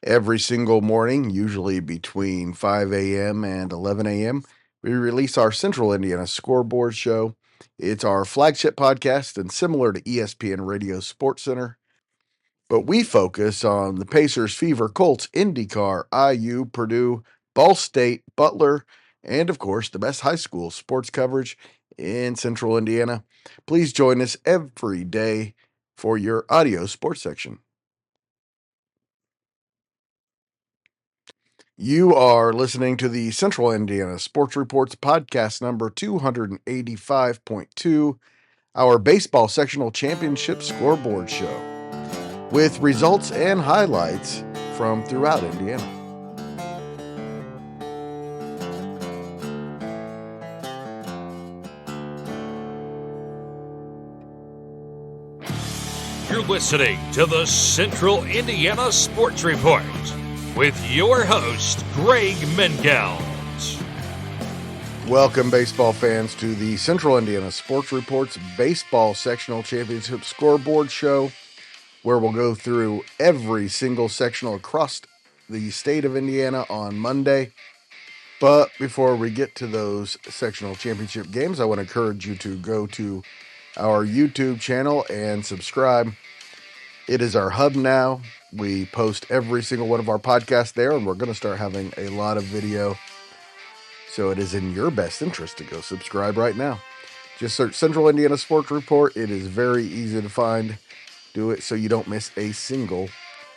Every single morning, usually between 5 a.m. and 11 a.m., we release our Central Indiana Scoreboard show. It's our flagship podcast and similar to ESPN Radio Sports Center, but we focus on the Pacers, Fever, Colts, IndyCar, IU, Purdue, Ball State, Butler, and of course, the best high school sports coverage in Central Indiana. Please join us every day for your audio sports section. You are listening to the Central Indiana Sports Reports podcast number 285.2, our baseball sectional championship scoreboard show, with results and highlights from throughout Indiana. You're listening to the Central Indiana Sports Report with your host, Greg Mengels. Welcome, baseball fans, to the Central Indiana Sports Reports Baseball Sectional Championship Scoreboard Show, where we'll go through every single sectional across the state of Indiana on Monday. But before we get to those sectional championship games, I want to encourage you to go to our YouTube channel and subscribe. It is our hub now. We post every single one of our podcasts there, and we're going to start having a lot of video. So it is in your best interest to go subscribe right now. Just search Central Indiana Sports Report. It is very easy to find. Do it so you don't miss a single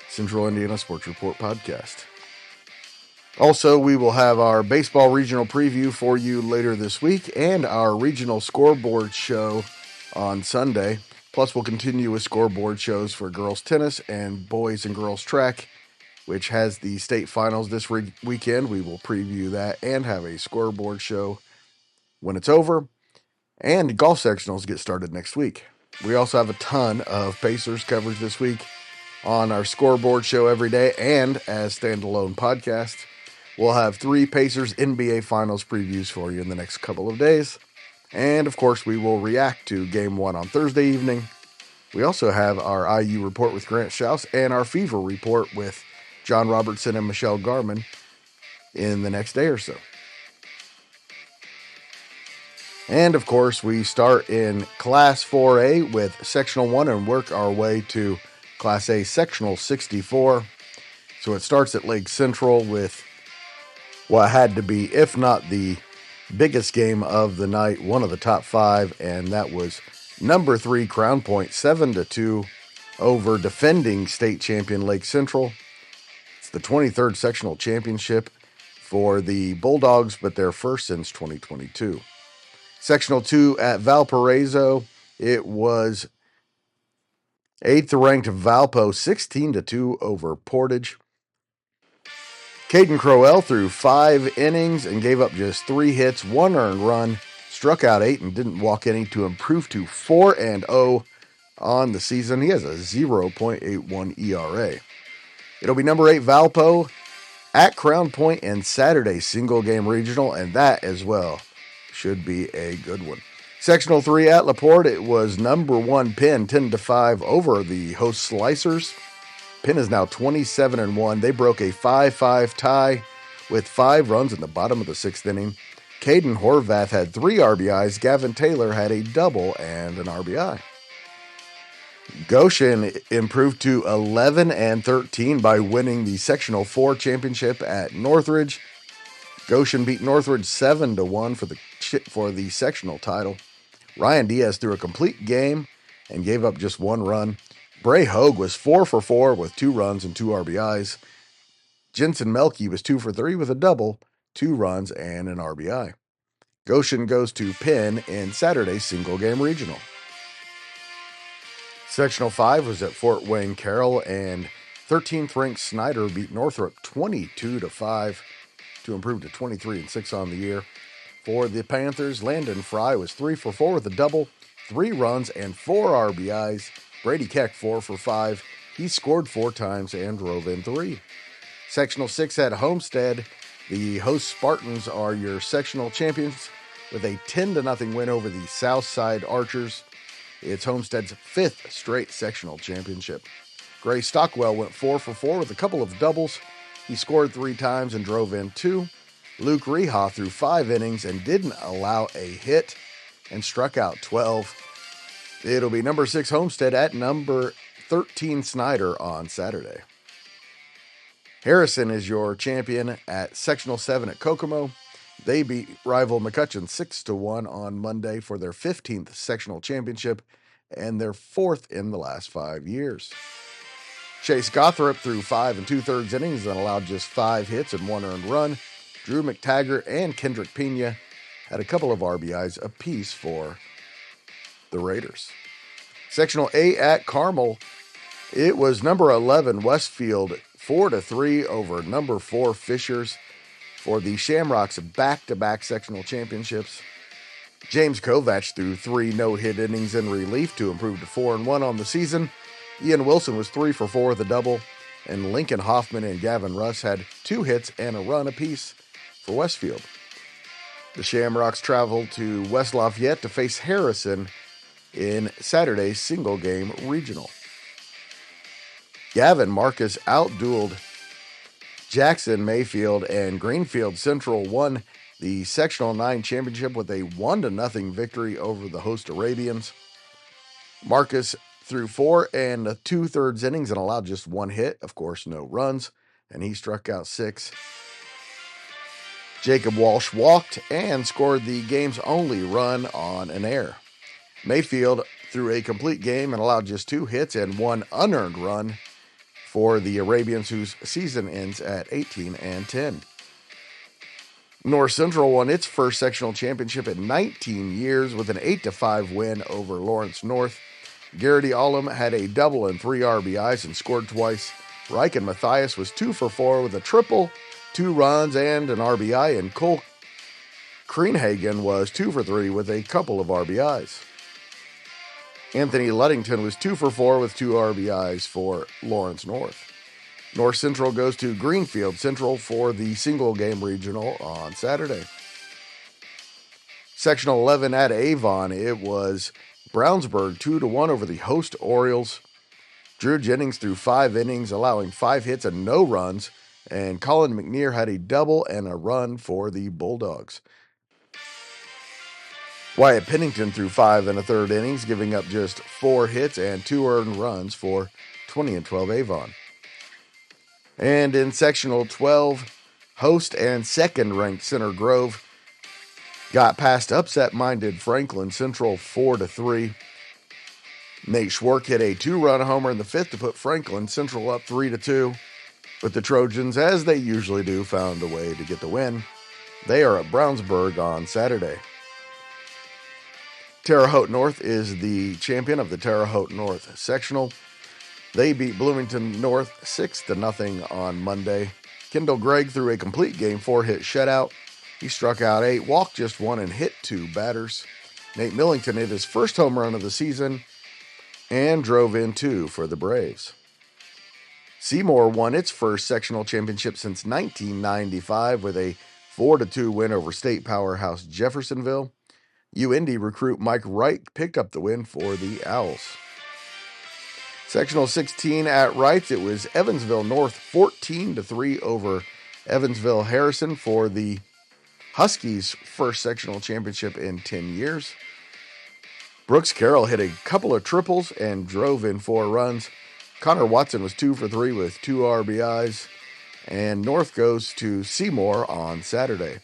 Central Indiana Sports Report podcast. Also, we will have our baseball regional preview for you later this week and our regional scoreboard show on Sunday. Plus, we'll continue with scoreboard shows for girls tennis and boys and girls track, which has the state finals this weekend. We will preview that and have a scoreboard show when it's over. And golf sectionals get started next week. We also have a ton of Pacers coverage this week on our scoreboard show every day and as standalone podcasts. We'll have 3 Pacers NBA Finals previews for you in the next couple of days. And, of course, we will react to Game 1 on Thursday evening. We also have our IU report with Grant Schaus and our Fever report with John Robertson and Michelle Garman in the next day or so. And, of course, we start in Class 4A with Sectional 1 and work our way to Class A Sectional 64. So it starts at Lake Central with what had to be, if not the biggest game of the night, one of the top 5, and that was number 3 Crown Point 7-2 over defending state champion Lake Central. It's the 23rd sectional championship for the Bulldogs, but their first since 2022. Sectional 2 at Valparaiso, it was 8th ranked Valpo 16-2 over Portage. Caden Crowell threw 5 innings and gave up just 3 hits, 1 earned run, struck out 8 and didn't walk any to improve to 4-0 on the season. He has a 0.81 ERA. It'll be number 8 Valpo at Crown Point and Saturday single game regional, and that as well should be a good one. Sectional 3 at LaPorte, it was number 1 Penn 10-5 over the host Slicers. Penn is now 27-1. They broke a 5-5 tie with 5 runs in the bottom of the 6th inning. Caden Horvath had 3 RBIs. Gavin Taylor had a double and an RBI. Goshen improved to 11-13 by winning the Sectional 4 championship at Northridge. Goshen beat Northridge 7-1 for the sectional title. Ryan Diaz threw a complete game and gave up just 1 run. Bray Hogue was 4 for 4 with 2 runs and 2 RBIs. Jensen Melke was 2 for 3 with a double, 2 runs, and an RBI. Goshen goes to Penn in Saturday's single game regional. Sectional 5 was at Fort Wayne Carroll, and 13th ranked Snyder beat Northrop 22-5 to improve to 23-6 on the year. For the Panthers, Landon Fry was 3 for 4 with a double, 3 runs, and 4 RBIs. Brady Keck 4 for 5. He scored 4 times and drove in 3. Sectional 6 at Homestead. The host Spartans are your sectional champions with a 10-0 win over the Southside Archers. It's Homestead's 5th straight sectional championship. Gray Stockwell went 4 for 4 with a couple of doubles. He scored 3 times and drove in 2. Luke Reha threw 5 innings and didn't allow a hit and struck out 12. It'll be number 6 Homestead at number 13 Snyder on Saturday. Harrison is your champion at Sectional 7 at Kokomo. They beat rival McCutcheon 6-1 on Monday for their 15th sectional championship and their 4th in the last 5 years. Chase Gothrop threw 5 2/3 innings and allowed just 5 hits and 1 earned run. Drew McTaggart and Kendrick Pena had a couple of RBIs apiece for the Raiders. Sectional A at Carmel, it was number 11 Westfield 4-3 over number 4 Fishers for the Shamrocks back-to-back sectional championships. James Kovach threw 3 no-hit innings in relief to improve to 4-1 on the season. Ian Wilson was 3 for 4 with a double, and Lincoln Hoffman and Gavin Russ had 2 hits and a run apiece for Westfield. The Shamrocks traveled to West Lafayette to face Harrison in Saturday's single-game regional. Gavin Marcus outdueled Jackson, Mayfield, and Greenfield Central won the Sectional 9 championship with a 1-0 victory over the host Arabians. Marcus threw 4 2/3 innings and allowed just 1 hit, of course, no runs, and he struck out 6. Jacob Walsh walked and scored the game's only run on an error. Mayfield threw a complete game and allowed just 2 hits and 1 unearned run for the Arabians, whose season ends at 18-10. North Central won its first sectional championship in 19 years with an 8-5 win over Lawrence North. Garrity Allum had a double and 3 RBIs and scored twice. Reichen Matthias was 2 for 4 with a triple, 2 runs, and an RBI, and Cole Kreenhagen was 2 for 3 with a couple of RBIs. Anthony Luddington was 2 for 4 with 2 RBIs for Lawrence North. North Central goes to Greenfield Central for the single-game regional on Saturday. Sectional 11 at Avon, it was Brownsburg 2-1 over the host Orioles. Drew Jennings threw 5 innings, allowing 5 hits and no runs, and Colin McNear had a double and a run for the Bulldogs. Wyatt Pennington threw 5 1/3 innings, giving up just 4 hits and 2 earned runs for 20-12 Avon. And in Sectional 12, host and second-ranked Center Grove got past upset-minded Franklin Central 4-3. Nate Schwark hit a 2-run homer in the 5th to put Franklin Central up 3-2. But the Trojans, as they usually do, found a way to get the win. They are at Brownsburg on Saturday. Terre Haute North is the champion of the Terre Haute North sectional. They beat Bloomington North 6-0 on Monday. Kendall Gregg threw a complete game 4-hit shutout. He struck out 8, walked just 1, and hit 2 batters. Nate Millington hit his first home run of the season and drove in 2 for the Braves. Seymour won its first sectional championship since 1995 with a 4-2 win over state powerhouse Jeffersonville. UIndy recruit Mike Wright picked up the win for the Owls. Sectional 16 at Wrights, it was Evansville North 14-3 over Evansville Harrison for the Huskies' first sectional championship in 10 years. Brooks Carroll hit a couple of triples and drove in 4 runs. Connor Watson was 2 for 3 with 2 RBIs. And North goes to Seymour on Saturday.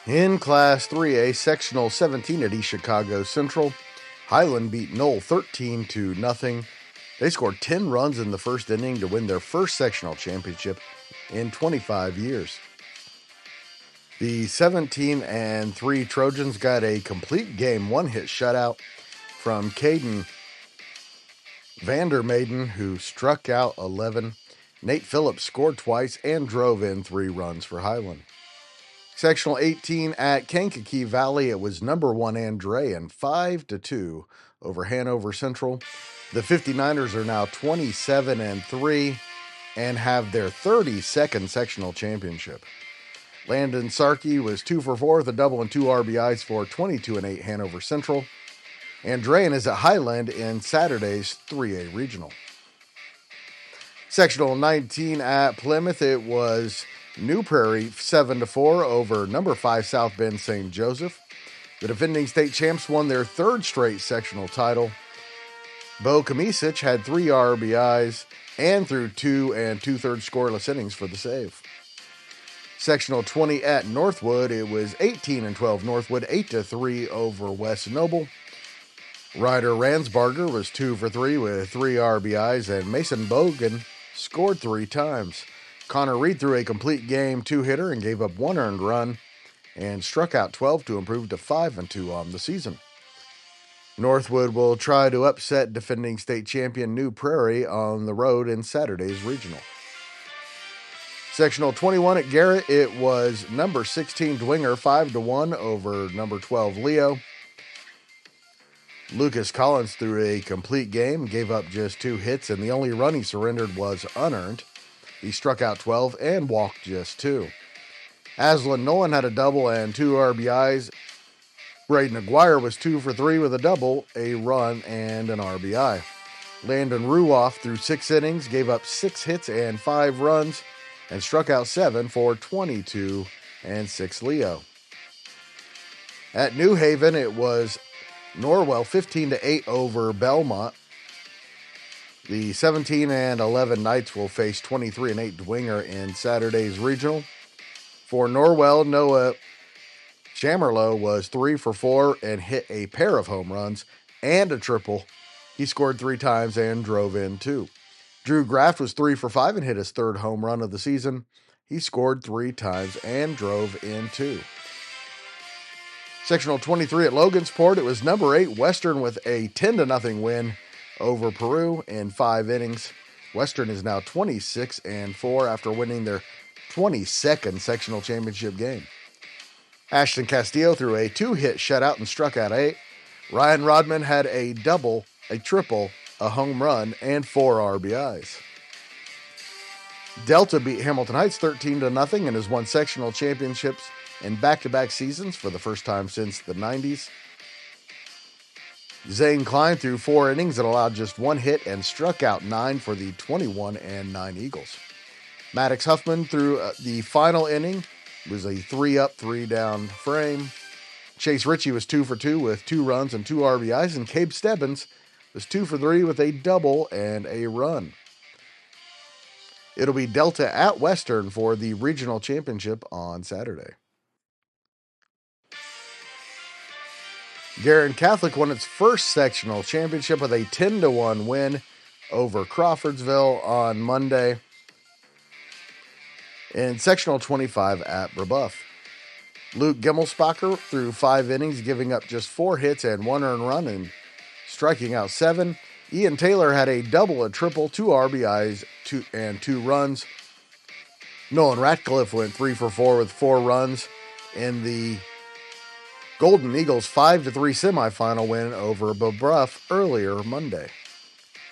In Class 3A, Sectional 17 at East Chicago Central, Highland beat Knoll 13-0. They scored 10 runs in the first inning to win their first sectional championship in 25 years. The 17-3 Trojans got a complete game 1-hit shutout from Caden Vandermaiden, who struck out 11. Nate Phillips scored twice and drove in 3 runs for Highland. Sectional 18 at Kankakee Valley, it was number 1 Andrean 5-2 over Hanover Central. The 59ers are now 27-3 and have their 32nd sectional championship. Landon Sarkey was 2 for 4 with a double and 2 RBIs for 22-8 Hanover Central. Andrean is at Highland in Saturday's 3A Regional. Sectional 19 at Plymouth, it was New Prairie 7-4 over number 5 South Bend St. Joseph. The defending state champs won their third straight sectional title. Bo Kamisic had 3 RBIs and threw 2 2/3 scoreless innings for the save. Sectional 20 at Northwood, it was 18-12 Northwood, 8-3 over West Noble. Ryder Ransbarger was 2 for 3 with 3 RBIs, and Mason Bogan scored 3 times. Connor Reed threw a complete game 2-hitter and gave up 1 earned run and struck out 12 to improve to 5-2 on the season. Northwood will try to upset defending state champion New Prairie on the road in Saturday's regional. Sectional 21 at Garrett, it was number 16 Dwinger 5-1 over number 12 Leo. Lucas Collins threw a complete game, gave up just 2 hits, and the only run he surrendered was unearned. He struck out 12 and walked just 2. Aslan Nolan had a double and 2 RBIs. Braden Aguirre was 2 for 3 with a double, a run, and an RBI. Landon Ruoff threw 6 innings, gave up 6 hits and 5 runs, and struck out 7 for 22 and 6 Leo. At New Haven, it was Norwell 15-8 over Belmont. The 17-11 Knights will face 23-8 Dwinger in Saturday's regional. For Norwell, Noah Chamerlow was 3 for 4 and hit a pair of home runs and a triple. He scored 3 times and drove in 2. Drew Graft was 3 for 5 and hit his 3rd home run of the season. He scored 3 times and drove in 2. Sectional 23 at Logansport, it was number 8 Western with a 10-0 win over Peru in 5 innings. Western is now 26-4 after winning their 22nd sectional championship game. Ashton Castillo threw a 2-hit shutout and struck out 8. Ryan Rodman had a double, a triple, a home run, and 4 RBIs. Delta beat Hamilton Heights 13-0 and has won sectional championships in back-to-back seasons for the first time since the 90s. Zane Klein threw 4 innings and allowed just 1 hit and struck out 9 for the 21-9 Eagles. Maddox Huffman threw the final inning. It was a 3-up, 3-down frame. Chase Ritchie was 2 for 2 with 2 runs and 2 RBIs, and Cabe Stebbins was 2 for 3 with a double and a run. It'll be Delta at Western for the regional championship on Saturday. Guerin Catholic won its first sectional championship with a 10-1 win over Crawfordsville on Monday. In sectional 25 at Brebeuf, Luke Gimmelspacher threw 5 innings, giving up just 4 hits and 1 earned run and striking out 7. Ian Taylor had a double, a triple, 2 RBIs, 2 runs. Nolan Ratcliffe went 3 for 4 with 4 runs in the Golden Eagles' 5-3 semifinal win over Brebeuf earlier Monday.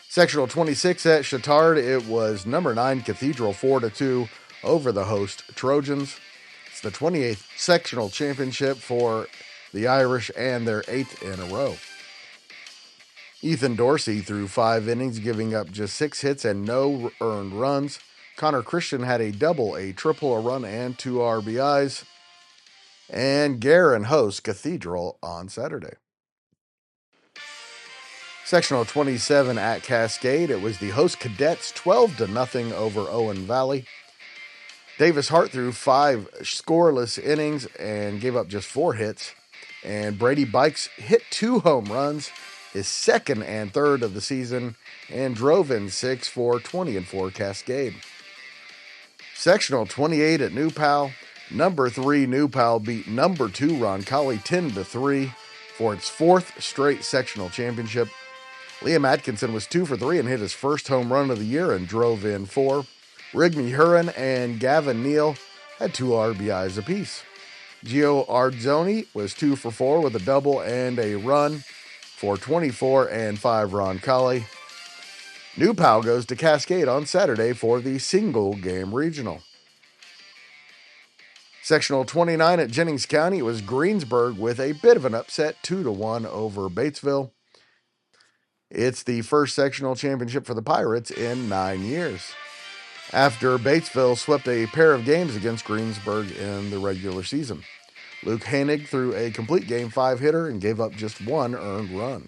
Sectional 26 at Chittard, it was number 9 Cathedral 4-2 over the host Trojans. It's the 28th sectional championship for the Irish and their 8th in a row. Ethan Dorsey threw 5 innings, giving up just 6 hits and no earned runs. Connor Christian had a double, a triple, a run, and 2 RBIs. And Guerin hosts Cathedral on Saturday. Sectional 27 at Cascade, it was the host Cadets 12-0 over Owen Valley. Davis Hart threw 5 scoreless innings and gave up just 4 hits. And Brady Bikes hit 2 home runs, his 2nd and 3rd of the season, and drove in 6 for 20-4 Cascade. Sectional 28 at New Pal, number 3 New Pal beat number 2 Roncalli 10-3 for its 4th straight sectional championship. Liam Atkinson was 2 for 3 and hit his first home run of the year and drove in 4. Rigby Huron and Gavin Neal had 2 RBIs apiece. Gio Ardzoni was 2 for 4 with a double and a run for 24 and 5 Roncalli. New Pal goes to Cascade on Saturday for the single game regional. Sectional 29 at Jennings County, it was Greensburg with a bit of an upset 2-1 over Batesville. It's the first sectional championship for the Pirates in 9 years. After Batesville swept a pair of games against Greensburg in the regular season. Luke Hanig threw a complete Game 5 hitter and gave up just one earned run.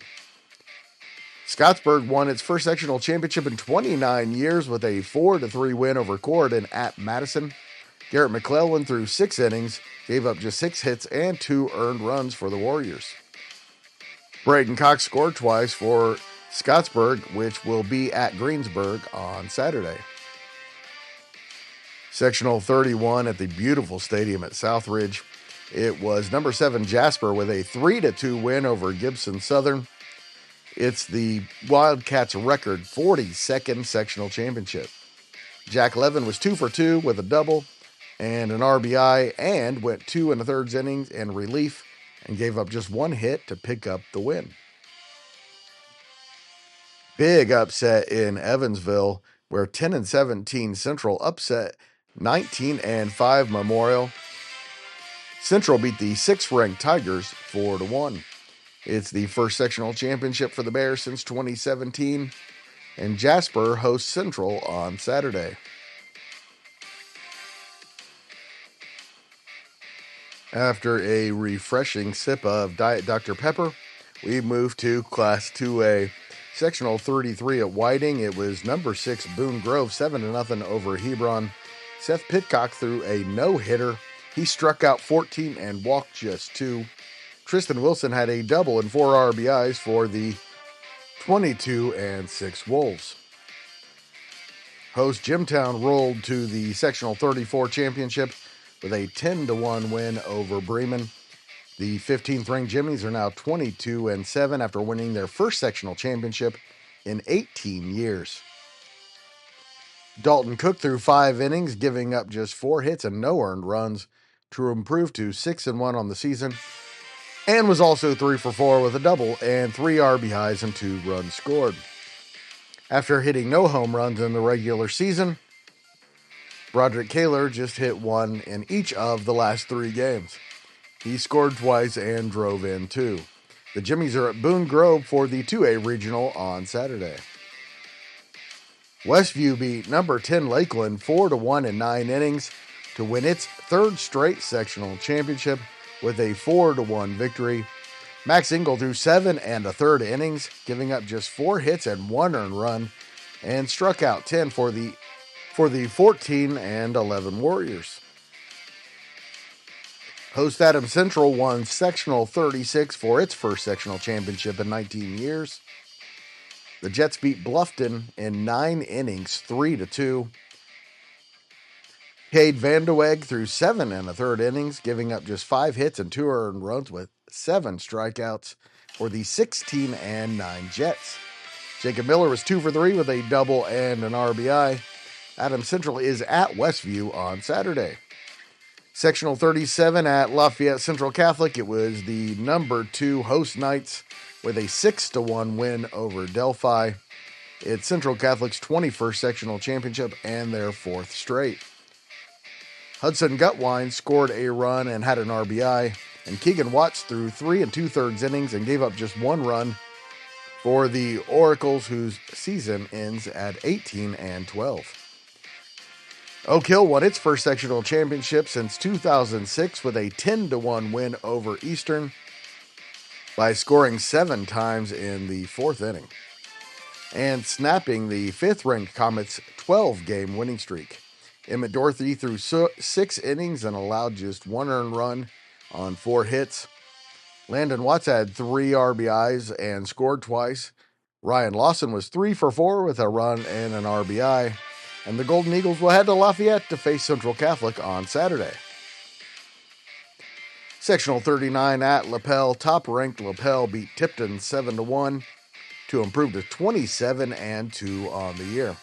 Scottsburg won its first sectional championship in 29 years with a 4-3 win over Corydon at Madison. Garrett McClellan threw 6 innings, gave up just 6 hits and 2 earned runs for the Warriors. Braden Cox scored twice for Scottsburg, which will be at Greensburg on Saturday. Sectional 31 at the beautiful stadium at Southridge. It was number 7 Jasper with a 3-2 win over Gibson Southern. It's the Wildcats' record 42nd sectional championship. Jack Levin was 2 for 2 with a double and an RBI and went 2 1/3 innings in relief and gave up just 1 hit to pick up the win. Big upset in Evansville where 10-17 Central upset 19-5 Memorial. Central beat the 6th-ranked Tigers 4-1. It's the first sectional championship for the Bears since 2017, and Jasper hosts Central on Saturday. After a refreshing sip of Diet Dr. Pepper, we move to Class 2A. Sectional 33 at Whiting, it was number 6 Boone Grove 7-0 over Hebron. Seth Pitcock threw a no-hitter. He struck out 14 and walked just 2. Tristan Wilson had a double and 4 RBIs for the 22-6 Wolves. Host Jimtown rolled to the Sectional 34 championship with a 10-1 win over Bremen. The 15th-ranked Jimmies are now 22-7 after winning their first sectional championship in 18 years. Dalton Cook threw 5 innings, giving up just 4 hits and no earned runs to improve to 6-1 on the season, and was also 3 for 4 with a double and 3 RBIs and 2 runs scored. After hitting no home runs in the regular season, Broderick Kaler just hit 1 in each of the last 3 games. He scored twice and drove in 2. The Jimmies are at Boone Grove for the 2A Regional on Saturday. Westview beat number 10 Lakeland 4-1 in 9 innings to win its 3rd straight sectional championship with a 4-1 victory. Max Engel threw 7 1/3 innings, giving up just 4 hits and 1 earned run, and struck out 10 for the 14-11 Warriors. Host Adams Central won Sectional 36 for its first sectional championship in 19 years. The Jets beat Bluffton in 9 innings, 3-2. Cade Vandeweghe threw 7 1/3 innings, giving up just 5 hits and 2 earned runs with 7 strikeouts for the 16-9 Jets. Jacob Miller was 2 for 3 with a double and an RBI. Adams Central is at Westview on Saturday. Sectional 37 at Lafayette Central Catholic, it was the number 2 host Knights with a 6-1 win over Delphi. It's Central Catholic's 21st sectional championship and their 4th straight. Hudson Gutwine scored a run and had an RBI, and Keegan Watts threw 3 2/3 innings and gave up just 1 run for the Oracles, whose season ends at 18-12. Oak Hill won its first sectional championship since 2006 with a 10-1 win over Eastern by scoring 7 times in the 4th inning and snapping the 5th-ranked Comets' 12-game winning streak. Emmett Dorothy threw 6 innings and allowed just 1 earned run on 4 hits. Landon Watts had 3 RBIs and scored twice. Ryan Lawson was 3 for 4 with a run and an RBI. And the Golden Eagles will head to Lafayette to face Central Catholic on Saturday. Sectional 39 at Lapel, top-ranked Lapel beat Tipton 7-1 to improve to 27-2 on the year.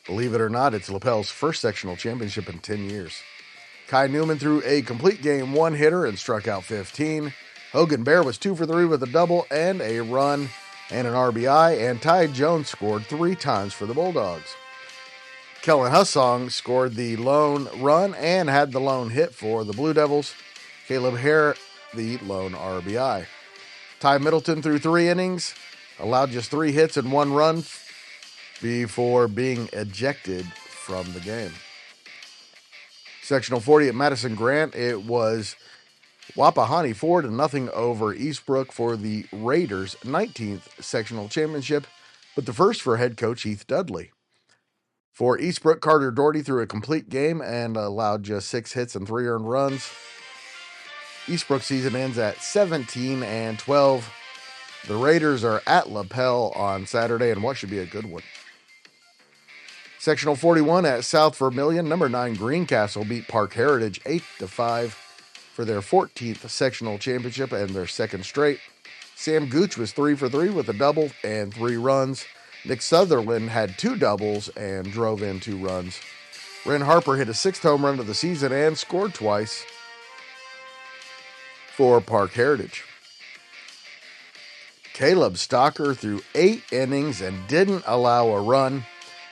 Believe it or not, it's Lapel's first sectional championship in 10 years. Kai Newman threw a complete game 1 hitter and struck out 15. Hogan Bear was 2 for 3 with a double and a run and an RBI, and Ty Jones scored 3 times for the Bulldogs. Kellen Hussong scored the lone run and had the lone hit for the Blue Devils. Caleb Hare, the lone RBI. Ty Middleton threw 3 innings allowed just 3 hits and 1 run before being ejected from the game. Sectional 40 at Madison Grant, it was Wapahani 4-0 over Eastbrook for the Raiders' 19th sectional championship, but the first for head coach Heath Dudley. For Eastbrook, Carter Doherty threw a complete game and allowed just 6 hits and 3 earned runs. Eastbrook's season ends at 17-12. The Raiders are at LaPel on Saturday in what should be a good one. Sectional 41 at South Vermilion, number 9 Greencastle beat Park Heritage 8-5 for their 14th sectional championship and their second straight. Sam Gooch was 3 for 3 with a double and 3 runs. Nick Sutherland had 2 doubles and drove in 2 runs. Ren Harper hit a 6th home run of the season and scored twice for Park Heritage. Caleb Stocker threw 8 innings and didn't allow a run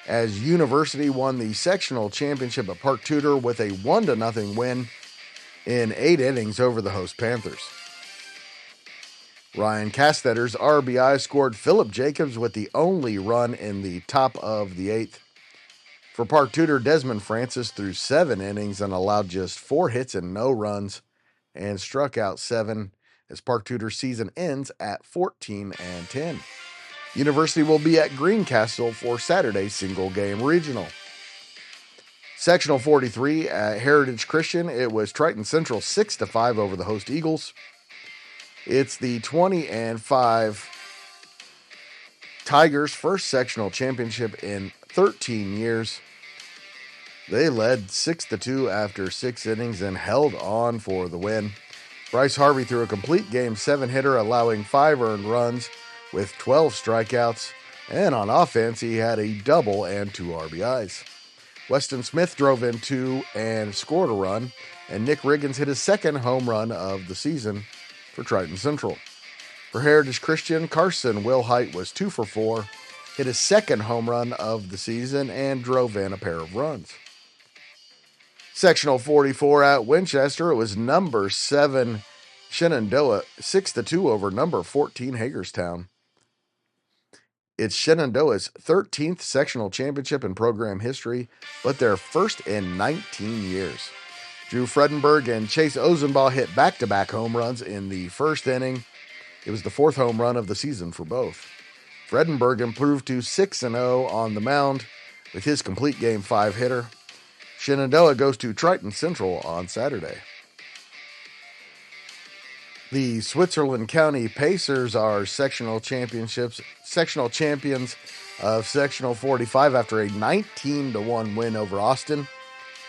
as University won the sectional championship at Park Tudor with a 1-0 win in 8 innings over the host Panthers. Ryan Castetter's RBI scored Philip Jacobs with the only run in the top of the 8th. For Park Tudor, Desmond Francis threw 7 innings and allowed just 4 hits and no runs and struck out 7 as Park Tudor's season ends at 14-10. University will be at Greencastle for Saturday's single-game regional. Sectional 43 at Heritage Christian, it was Triton Central 6-5 over the host Eagles. It's the 20-5 Tigers' first sectional championship in 13 years. They led 6-2 after 6 innings and held on for the win. Bryce Harvey threw a complete game 7-hitter, allowing 5 earned runs with 12 strikeouts, and on offense he had a double and 2 RBIs. Weston Smith drove in 2 and scored a run, and Nick Riggins hit his second home run of the season for Triton Central. For Heritage Christian, Carson Wilhite was 2 for 4, hit his second home run of the season, and drove in a pair of runs. Sectional 44 at Winchester, it was number 7 Shenandoah 6-2 over number 14 Hagerstown. It's Shenandoah's 13th sectional championship in program history, but their first in 19 years. Drew Fredenberg and Chase Ozenbaugh hit back-to-back home runs in the first inning. It was the 4th home run of the season for both. Fredenberg improved to 6-0 on the mound with his complete game 5-hitter. Shenandoah goes to Triton Central on Saturday. The Switzerland County Pacers are sectional champions of Sectional 45 after a 19-1 win over Austin.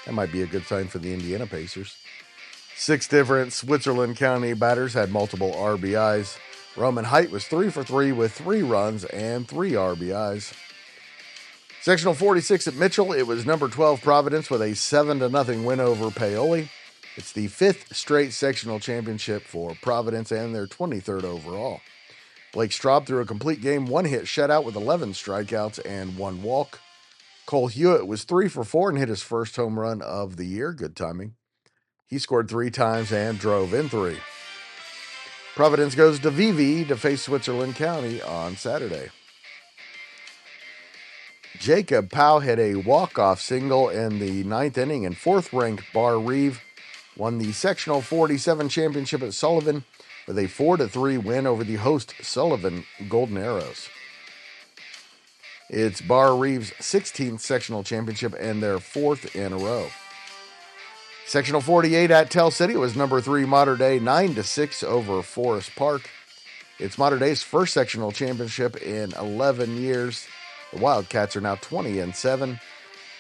That might be a good sign for the Indiana Pacers. 6 different Switzerland County batters had multiple RBIs. Roman Height was 3 for 3 with 3 runs and 3 RBIs. Sectional 46 at Mitchell, it was number 12 Providence with a 7-0 win over Paoli. It's the 5th straight sectional championship for Providence and their 23rd overall. Blake Straub threw a complete game 1-hit shutout with 11 strikeouts and 1 walk. Cole Hewitt was 3 for 4 and hit his first home run of the year. Good timing. He scored 3 times and drove in 3. Providence goes to VV to face Switzerland County on Saturday. Jacob Powell hit a walk-off single in the 9th inning, and 4th-ranked Bar Reeve won the Sectional 47 championship at Sullivan with a 4-3 win over the host Sullivan Golden Arrows. It's Bar Reeve's 16th sectional championship and their 4th in a row. Sectional 48 at Tell City was number 3 Mater Dei 9-6 over Forest Park. It's Mater Dei's first sectional championship in 11 years. The Wildcats are now 20-7.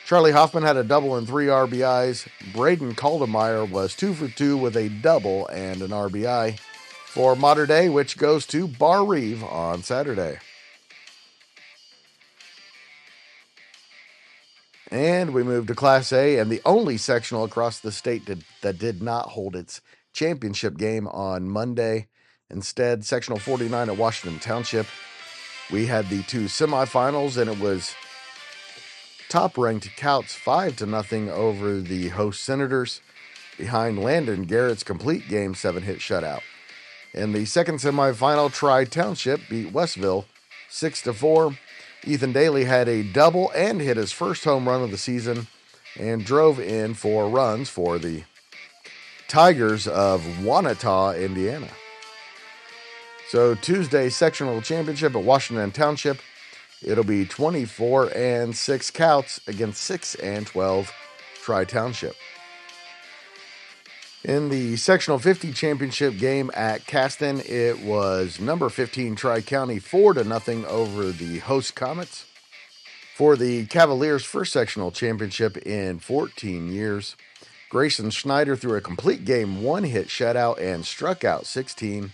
Charlie Hoffman had a double and 3 RBIs. Braden Caldemeyer was 2 for 2 with a double and an RBI for Mater Dei, which goes to Bar Reeve on Saturday. And we move to Class A, and the only sectional across the state that did not hold its championship game on Monday. Instead, Sectional 49 at Washington Township. We had the 2 semifinals, and it was top-ranked Couts 5-0 over the host Senators behind Landon Garrett's complete game 7-hit shutout. In the second semifinal, Tri Township beat Westville 6-4. Ethan Daly had a double and hit his first home run of the season and drove in 4 runs for the Tigers of Wanata, Indiana. So Tuesday sectional championship at Washington Township. It'll be 24-6 Couts against 6-12 Tri-Township. In the sectional 50 championship game at Caston, it was number 15 Tri-County 4-0 over the host Comets. For the Cavaliers' first sectional championship in 14 years, Grayson Schneider threw a complete game 1-hit shutout and struck out 16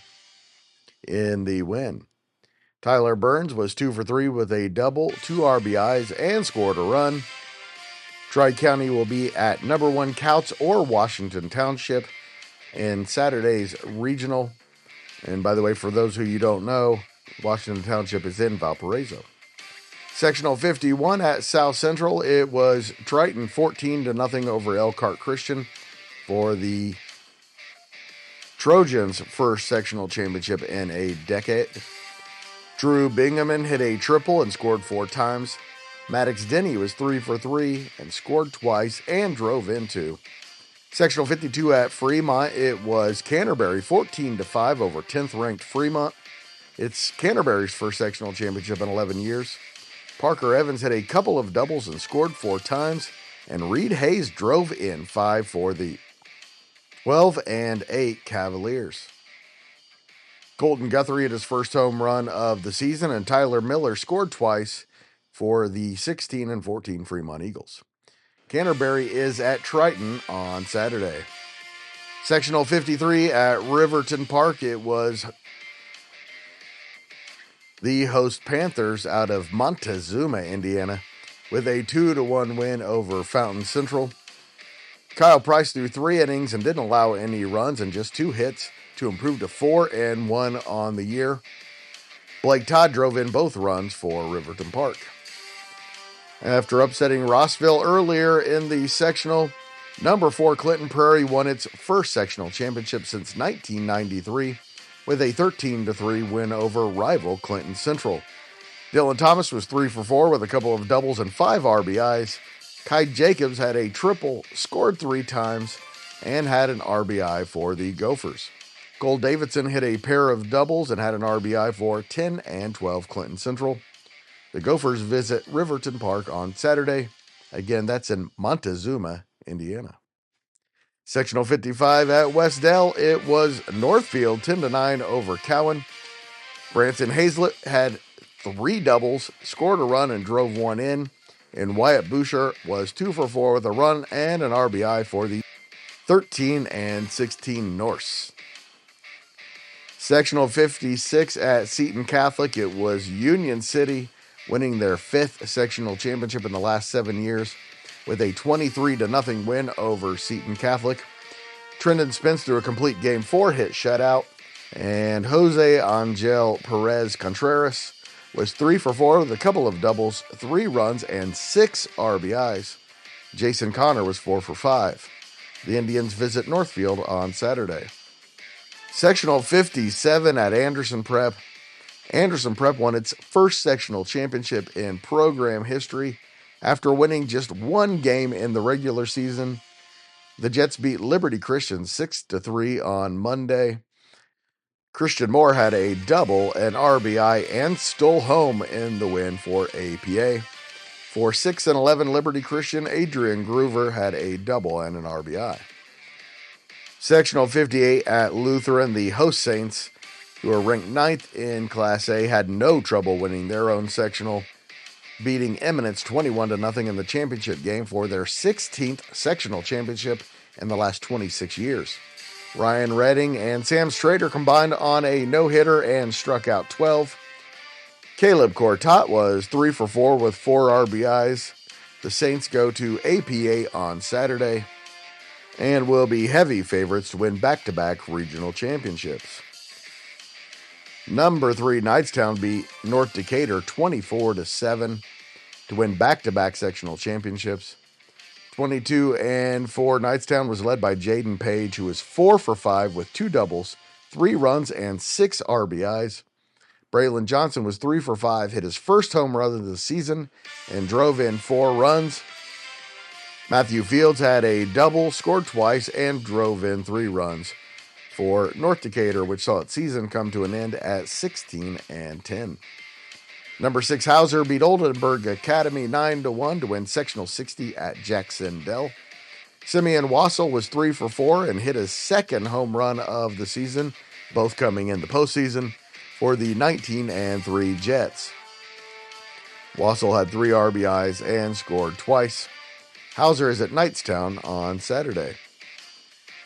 in the win. Tyler Burns was 2 for 3 with a double, 2 RBIs, and scored a run. Tri-County will be at number 1 Couts or Washington Township in Saturday's regional. And by the way, for those who you don't know, Washington Township is in Valparaiso. Sectional 51 at South Central, it was Triton 14-0 over Elkhart Christian for the Trojans' first sectional championship in a decade. Drew Bingaman hit a triple and scored 4 times. Maddox Denny was 3 for 3 and scored twice and drove in 2. Sectional 52 at Fremont, it was Canterbury 14-5 over 10th-ranked Fremont. It's Canterbury's first sectional championship in 11 years. Parker Evans hit a couple of doubles and scored 4 times, and Reed Hayes drove in 5 for the 12-8 Cavaliers. Colton Guthrie hit his first home run of the season, and Tyler Miller scored twice for the 16-14 Fremont Eagles. Canterbury is at Triton on Saturday. Sectional 53 at Riverton Park, it was the host Panthers out of Montezuma, Indiana, with a 2-1 win over Fountain Central. Kyle Price threw 3 innings and didn't allow any runs and just 2 hits to improve to 4-1 on the year. Blake Todd drove in both runs for Riverton Park. After upsetting Rossville earlier in the sectional, number 4 Clinton Prairie won its first sectional championship since 1993 with a 13-3 win over rival Clinton Central. Dylan Thomas was 3 for 4 with a couple of doubles and 5 RBIs. Kai Jacobs had a triple, scored 3 times, and had an RBI for the Gophers. Cole Davidson hit a pair of doubles and had an RBI for 10-12 Clinton Central. The Gophers visit Riverton Park on Saturday. Again, that's in Montezuma, Indiana. Sectional 55 at Westdell, it was Northfield 10-9 over Cowan. Branson Hazlett had 3 doubles, scored a run, and drove 1 in. And Wyatt Boucher was 2 for 4 with a run and an RBI for the 13-16 Norse. Sectional 56 at Seton Catholic, it was Union City winning their 5th sectional championship in the last 7 years with a 23-0 win over Seton Catholic. Trendon Spence threw a complete game 4-hit shutout, and Jose Angel Perez Contreras was 3 for 4 with a couple of doubles, 3 runs, and 6 RBIs. Jason Connor was 4 for 5. The Indians visit Northfield on Saturday. Sectional 57 at Anderson Prep. Anderson Prep won its first sectional championship in program history after winning just 1 game in the regular season. The Jets beat Liberty Christian 6-3 on Monday. Christian Moore had a double, an RBI, and stole home in the win for APA. For 6-11 Liberty Christian, Adrian Groover had a double and an RBI. Sectional 58 at Lutheran, the host Saints, who are ranked 9th in Class A, had no trouble winning their own sectional, beating Eminence 21-0 in the championship game for their 16th sectional championship in the last 26 years. Ryan Redding and Sam Strader combined on a no-hitter and struck out 12. Caleb Cortot was 3 for 4 with 4 RBIs. The Saints go to APA on Saturday and will be heavy favorites to win back-to-back regional championships. Number 3 Knightstown beat North Decatur 24-7 to win back-to-back sectional championships. 22-4 Knightstown was led by Jaden Page, who was 4 for 5 with 2 doubles, 3 runs, and 6 RBIs. Braylon Johnson was 3 for 5, hit his first home run of the season, and drove in 4 runs. Matthew Fields had a double, scored twice, and drove in 3 runs for North Decatur, which saw its season come to an end at 16-10. Number 6 Hauser beat Oldenburg Academy 9-1 to win sectional 60 at Jacksonville. Simeon Wassel was 3 for 4 and hit his second home run of the season, both coming in the postseason, for the 19-3 Jets. Wassel had 3 RBIs and scored twice. Hauser is at Knightstown on Saturday.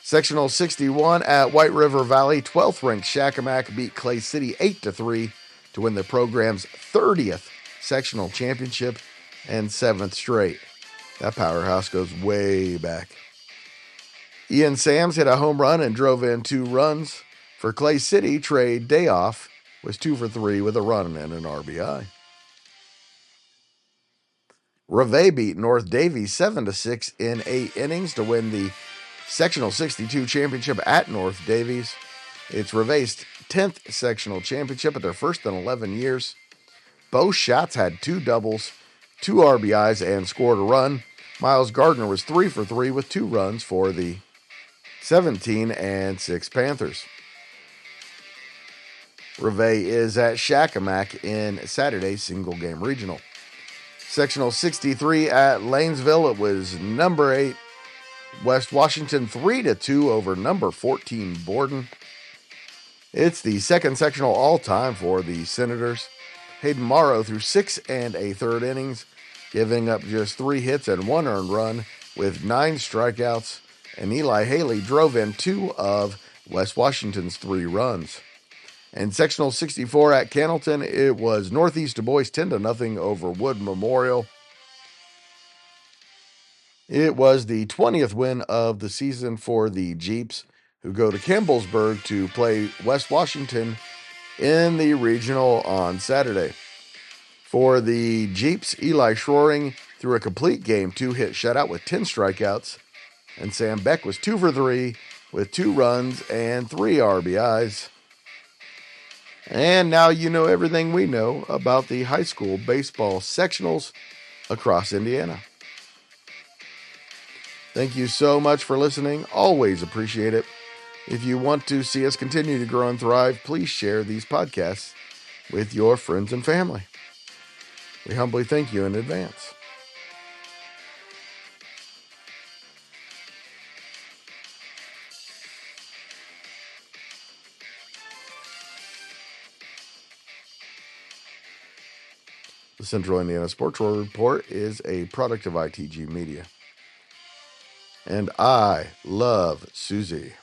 Sectional 61 at White River Valley, 12th ranked Shakamak beat Clay City 8-3 to win the program's 30th sectional championship and 7th straight. That powerhouse goes way back. Ian Sams hit a home run and drove in 2 runs. For Clay City, Trey Dayoff was 2 for 3 with a run and an RBI. Reve beat North Davies 7-6 in 8 innings to win the Sectional 62 championship at North Davies. It's Reve's 10th sectional championship at their first in 11 years. Both shots had 2 doubles, 2 RBIs, and scored a run. Miles Gardner was 3 for 3 with 2 runs for the 17-6 Panthers. Reve is at Shakamak in Saturday's single game regional. Sectional 63 at Lanesville, it was number 8 West Washington 3-2 over number 14 Borden. It's the second sectional all-time for the Senators. Hayden Morrow threw 6 1/3 innings, giving up just 3 hits and 1 earned run with 9 strikeouts, and Eli Haley drove in 2 of West Washington's 3 runs. And sectional 64 at Cannleton, it was Northeast Du Bois 10-0 over Wood Memorial. It was the 20th win of the season for the Jeeps, who go to Campbellsburg to play West Washington in the regional on Saturday. For the Jeeps, Eli Schroering threw a complete game 2-hit shutout with 10 strikeouts, and Sam Beck was 2 for 3 with 2 runs and 3 RBIs. And now you know everything we know about the high school baseball sectionals across Indiana. Thank you so much for listening. Always appreciate it. If you want to see us continue to grow and thrive, please share these podcasts with your friends and family. We humbly thank you in advance. The Central Indiana Sports Report is a product of ITG Media. And I love Susie.